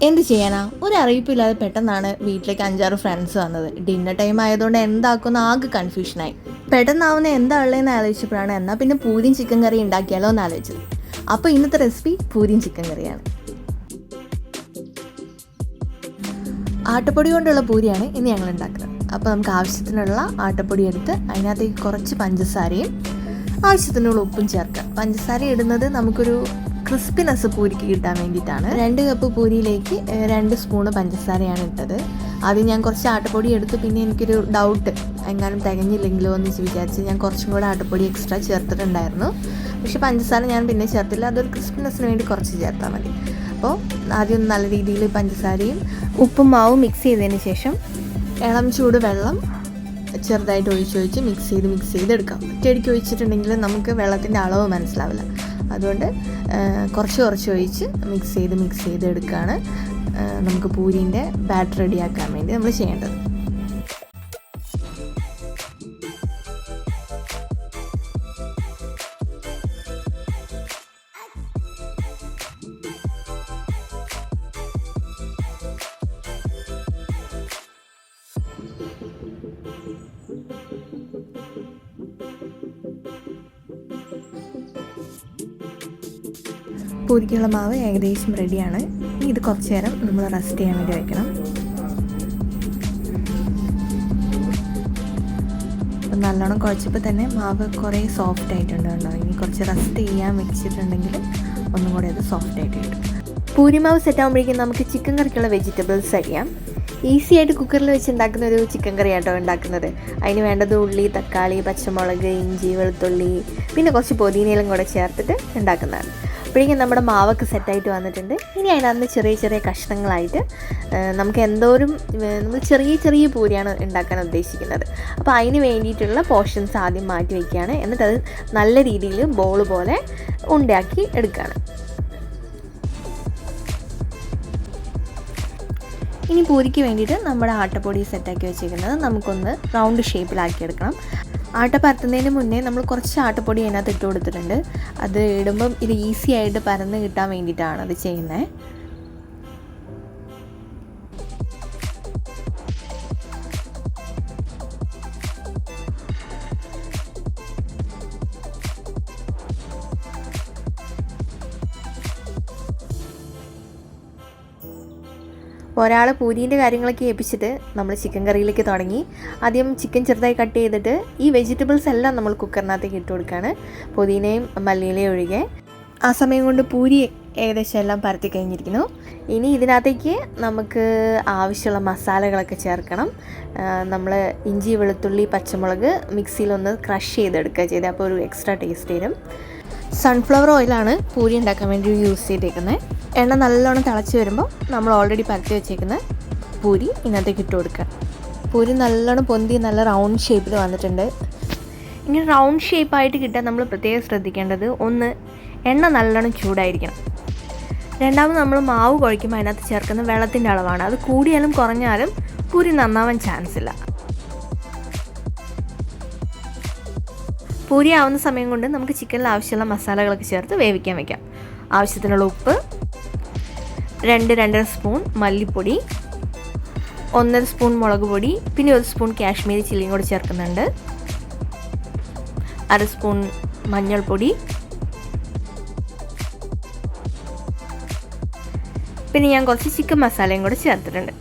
എന്ത് ചെയ്യാനാ, ഒരു അറിയിപ്പില്ലാതെ പെട്ടെന്നാണ് വീട്ടിലേക്ക് 5-6 ഫ്രണ്ട്സ് വന്നത്. ഡിന്നർ ടൈം ആയതുകൊണ്ട് എന്താക്കുന്ന ആകെ കൺഫ്യൂഷനായി. പെട്ടെന്നാവുന്ന എന്താ ഉള്ളതെന്ന് ആലോചിച്ചപ്പോഴാണ് എന്നാൽ പിന്നെ പൂരിയും ചിക്കൻ കറി ഉണ്ടാക്കിയാലോ എന്ന് ആലോചിച്ചത്. അപ്പോൾ ഇന്നത്തെ റെസിപ്പി പൂരിയും ചിക്കൻ കറിയാണ്. ആട്ടപ്പൊടി കൊണ്ടുള്ള പൂരിയാണ് ഇന്ന് ഞങ്ങൾ ഉണ്ടാക്കുന്നത്. അപ്പോൾ നമുക്ക് ആവശ്യത്തിനുള്ള ആട്ടപ്പൊടി എടുത്ത് അതിനകത്തേക്ക് കുറച്ച് പഞ്ചസാരയും ആവശ്യത്തിനുള്ള ഉപ്പും ചേർക്കാം. പഞ്ചസാര ഇടുന്നത് നമുക്കൊരു ക്രിസ്പിനെസ് പൂരിക്ക് കിട്ടാൻ വേണ്ടിയിട്ടാണ്. 2 കപ്പ് പൂരിയിലേക്ക് 2 സ്പൂണ് പഞ്ചസാരയാണ് ഇട്ടത്. ആദ്യം ഞാൻ കുറച്ച് ആട്ടപ്പൊടി എടുത്ത് പിന്നെ എനിക്കൊരു ഡൗട്ട് എങ്ങാനും തികഞ്ഞില്ലെങ്കിലോ എന്ന് വിചാരിച്ച് ഞാൻ കുറച്ചും കൂടെ ആട്ടപ്പൊടി എക്സ്ട്രാ ചേർത്തിട്ടുണ്ടായിരുന്നു. പക്ഷേ പഞ്ചസാര ഞാൻ പിന്നെ ചേർത്തില്ല, അതൊരു ക്രിസ്പിനെസ്സിന് വേണ്ടി കുറച്ച് ചേർത്താൽ മതി. അപ്പോൾ ആദ്യം നല്ല രീതിയിൽ പഞ്ചസാരയും ഉപ്പും മാവും മിക്സ് ചെയ്തതിന് ശേഷം ഇളം ചൂട് വെള്ളം ചെറുതായിട്ട് ഒഴിച്ച് മിക്സ് ചെയ്തെടുക്കാം. ഒറ്റയടിക്ക് ഒഴിച്ചിട്ടുണ്ടെങ്കിൽ നമുക്ക് വെള്ളത്തിൻ്റെ അളവ് മനസ്സിലാവില്ല. അതുകൊണ്ട് കുറച്ച് ഒഴിച്ച് മിക്സ് ചെയ്തെടുക്കുകയാണ് നമുക്ക് പൂരീൻ്റെ ബാറ്റർ റെഡിയാക്കാൻ വേണ്ടി നമ്മൾ ചെയ്യേണ്ടത്. പൂരിക്കുള്ള മാവ് ഏകദേശം റെഡിയാണ്. ഇത് കുറച്ച് നേരം നമ്മൾ റെസ്റ്റ് ചെയ്യാൻ വേണ്ടി വയ്ക്കണം. അപ്പം നല്ലോണം കുഴച്ചപ്പോൾ തന്നെ മാവ് കുറേ സോഫ്റ്റ് ആയിട്ടുണ്ട് കേട്ടോ. ഇനി കുറച്ച് റെസ്റ്റ് ചെയ്യാൻ വെച്ചിട്ടുണ്ടെങ്കിൽ ഒന്നും കൂടെ അത് സോഫ്റ്റ് ആയിട്ട് കിട്ടും. പൂരി മാവ് സെറ്റ് ആകുമ്പോഴേക്കും നമുക്ക് ചിക്കൻ കറിക്കുള്ള വെജിറ്റബിൾസ് അറിയാം. ഈസി ആയിട്ട് കുക്കറിൽ വെച്ച് ഉണ്ടാക്കുന്ന ഒരു ചിക്കൻ കറി ആട്ടോ ഉണ്ടാക്കുന്നത്. അതിന് വേണ്ടത് ഉള്ളി, തക്കാളി, പച്ചമുളക്, ഇഞ്ചി, വെളുത്തുള്ളി, പിന്നെ കുറച്ച് പുതിനയിലും കൂടെ ചേർത്തിട്ട് ഉണ്ടാക്കുന്നതാണ്. അപ്പോഴേക്കും നമ്മുടെ മാവൊക്കെ സെറ്റായിട്ട് വന്നിട്ടുണ്ട്. ഇനി അതിനകത്ത് ചെറിയ കഷ്ണങ്ങളായിട്ട് നമുക്ക് നമ്മൾ ചെറിയ പൂരിയാണ് ഉണ്ടാക്കാൻ ഉദ്ദേശിക്കുന്നത്. അപ്പോൾ അതിന് വേണ്ടിയിട്ടുള്ള പോർഷൻസ് ആദ്യം മാറ്റി വയ്ക്കുകയാണ്. എന്നിട്ട് അത് നല്ല രീതിയിൽ ബോൾ പോലെ ഉണ്ടാക്കി എടുക്കുകയാണ്. ഇനി പൂരിക്ക് വേണ്ടിയിട്ട് നമ്മുടെ ആട്ടപ്പൊടി സെറ്റാക്കി വെച്ചിരിക്കുന്നത് നമുക്കൊന്ന് റൗണ്ട് ഷേപ്പിലാക്കിയെടുക്കണം. ആട്ട പരത്തുന്നതിന് മുന്നേ നമ്മൾ കുറച്ച് ആട്ടപ്പൊടി അതിനകത്ത് ഇട്ട് കൊടുത്തിട്ടുണ്ട്. അത് ഇടുമ്പം ഇത് ഈസി ആയിട്ട് പരന്ന് കിട്ടാൻ വേണ്ടിയിട്ടാണ് അത് ചെയ്യുന്നത്. ഒരാൾ പൂരീൻ്റെ കാര്യങ്ങളൊക്കെ ഏൽപ്പിച്ചിട്ട് നമ്മൾ ചിക്കൻ കറിയിലേക്ക് തുടങ്ങി. ആദ്യം ചിക്കൻ ചെറുതായി കട്ട് ചെയ്തിട്ട് ഈ വെജിറ്റബിൾസ് എല്ലാം നമ്മൾ കുക്കറിനകത്തേക്ക് ഇട്ട് കൊടുക്കുകയാണ്, പുതിനയും മല്ലിയിലയും ഒഴികെ. ആ സമയം കൊണ്ട് പൂരി ഏകദേശം എല്ലാം പരത്തി കഴിഞ്ഞിരിക്കുന്നു. ഇനി ഇതിനകത്തേക്ക് നമുക്ക് ആവശ്യമുള്ള മസാലകളൊക്കെ ചേർക്കണം. നമ്മൾ ഇഞ്ചി, വെളുത്തുള്ളി, പച്ചമുളക് മിക്സിയിലൊന്ന് ക്രഷ് ചെയ്തെടുക്കുക ചെയ്ത്, അപ്പോൾ ഒരു എക്സ്ട്രാ ടേസ്റ്റ് വരും. സൺഫ്ലവർ ഓയിലാണ് പൂരി ഉണ്ടാക്കാൻ വേണ്ടി യൂസ് ചെയ്തേക്കുന്നത്. എണ്ണ നല്ലോണം തിളച്ച് വരുമ്പോൾ നമ്മൾ ഓൾറെഡി പരത്തി വെച്ചേക്കുന്ന പൂരി ഇതിനകത്തേക്ക് ഇട്ട് കൊടുക്കുക. പൂരി നല്ലോണം പൊന്തി നല്ല റൗണ്ട് ഷേപ്പിൽ വന്നിട്ടുണ്ട്. ഇങ്ങനെ റൗണ്ട് ഷേപ്പായിട്ട് കിട്ടാൻ നമ്മൾ പ്രത്യേകം ശ്രദ്ധിക്കേണ്ടത്, ഒന്ന്, എണ്ണ നല്ലോണം ചൂടായിരിക്കണം. രണ്ടാമത് നമ്മൾ മാവ് കുഴയ്ക്കുമ്പോൾ അതിനകത്ത് ചേർക്കുന്ന വെള്ളത്തിൻ്റെ അളവാണ്. അത് കൂടിയാലും കുറഞ്ഞാലും പൂരി നന്നാവാൻ ചാൻസ് ഇല്ല. പൂരി ആവുന്ന സമയം കൊണ്ട് നമുക്ക് ചിക്കനിൽ ആവശ്യമുള്ള മസാലകളൊക്കെ ചേർത്ത് വേവിക്കാൻ വയ്ക്കാം. ആവശ്യത്തിനുള്ള ഉപ്പ്, 2-2.5 സ്പൂൺ മല്ലിപ്പൊടി, 1 സ്പൂൺ മുളക് പൊടി, പിന്നെ 1 സ്പൂൺ കാശ്മീരി ചില്ലിയും കൂടി ചേർക്കുന്നുണ്ട്, 1/2 സ്പൂൺ മഞ്ഞൾപ്പൊടി, പിന്നെ ഞാൻ കുറച്ച് ചിക്കൻ മസാലയും കൂടെ ചേർത്തിട്ടുണ്ട്.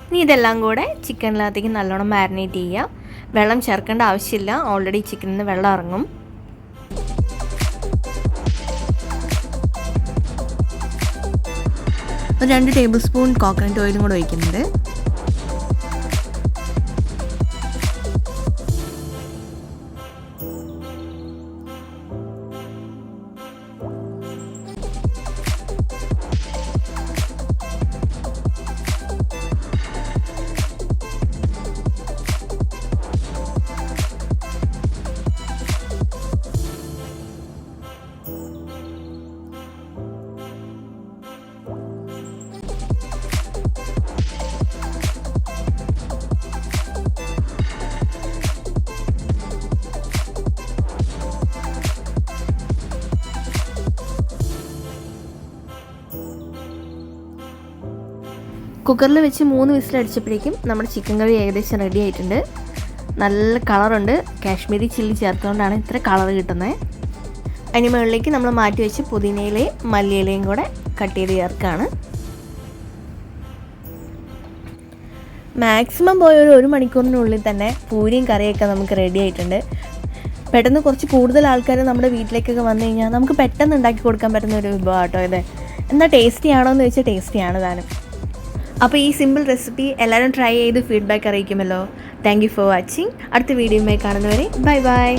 ഇനി ഇതെല്ലാം കൂടെ ചിക്കനിനകത്തേക്ക് നല്ലോണം മാരിനേറ്റ് ചെയ്യുക. വെള്ളം ചേർക്കേണ്ട ആവശ്യമില്ല, ഓൾറെഡി ചിക്കനിൽ നിന്ന് വെള്ളം ഇറങ്ങും. ഒരു 2 ടേബിൾ സ്പൂൺ കോക്കനട്ട് ഓയിലും കൂടെ ഒഴിക്കുന്നുണ്ട്. കുക്കറിൽ വെച്ച് 3 വിസിലടിച്ചപ്പോഴേക്കും നമ്മുടെ ചിക്കൻ കറി ഏകദേശം റെഡി ആയിട്ടുണ്ട്. നല്ല കളറുണ്ട്. കാശ്മീരി ചില്ലി ചേർത്തുകൊണ്ടാണ് ഇത്ര കളർ കിട്ടുന്നത്. അതിന് മുകളിലേക്ക് നമ്മൾ മാറ്റി വെച്ച് പുതിനയിലയും മല്ലിയിലയും കൂടെ കട്ട് ചെയ്ത് ചേർക്കുകയാണ്. മാക്സിമം പോയ ഒരു 1 മണിക്കൂറിനുള്ളിൽ തന്നെ പൂരിയും കറിയൊക്കെ നമുക്ക് റെഡി ആയിട്ടുണ്ട്. പെട്ടെന്ന് കുറച്ച് കൂടുതൽ ആൾക്കാർ നമ്മുടെ വീട്ടിലേക്കൊക്കെ വന്നു കഴിഞ്ഞാൽ നമുക്ക് പെട്ടെന്ന് ഉണ്ടാക്കി കൊടുക്കാൻ പറ്റുന്ന ഒരു വിഭവം കേട്ടോ ഇത്. എന്നാൽ ടേസ്റ്റി ആണോ എന്ന് ചോദിച്ചാൽ ടേസ്റ്റിയാണ് താനും. അപ്പോൾ ഈ സിമ്പിൾ റെസിപ്പി എല്ലാവരും ട്രൈ ചെയ്ത് ഫീഡ്ബാക്ക് അറിയിക്കുമല്ലോ. Thank you for watching. അടുത്ത വീഡിയോയുമായി കാണുന്നവരെ ബൈ ബൈ.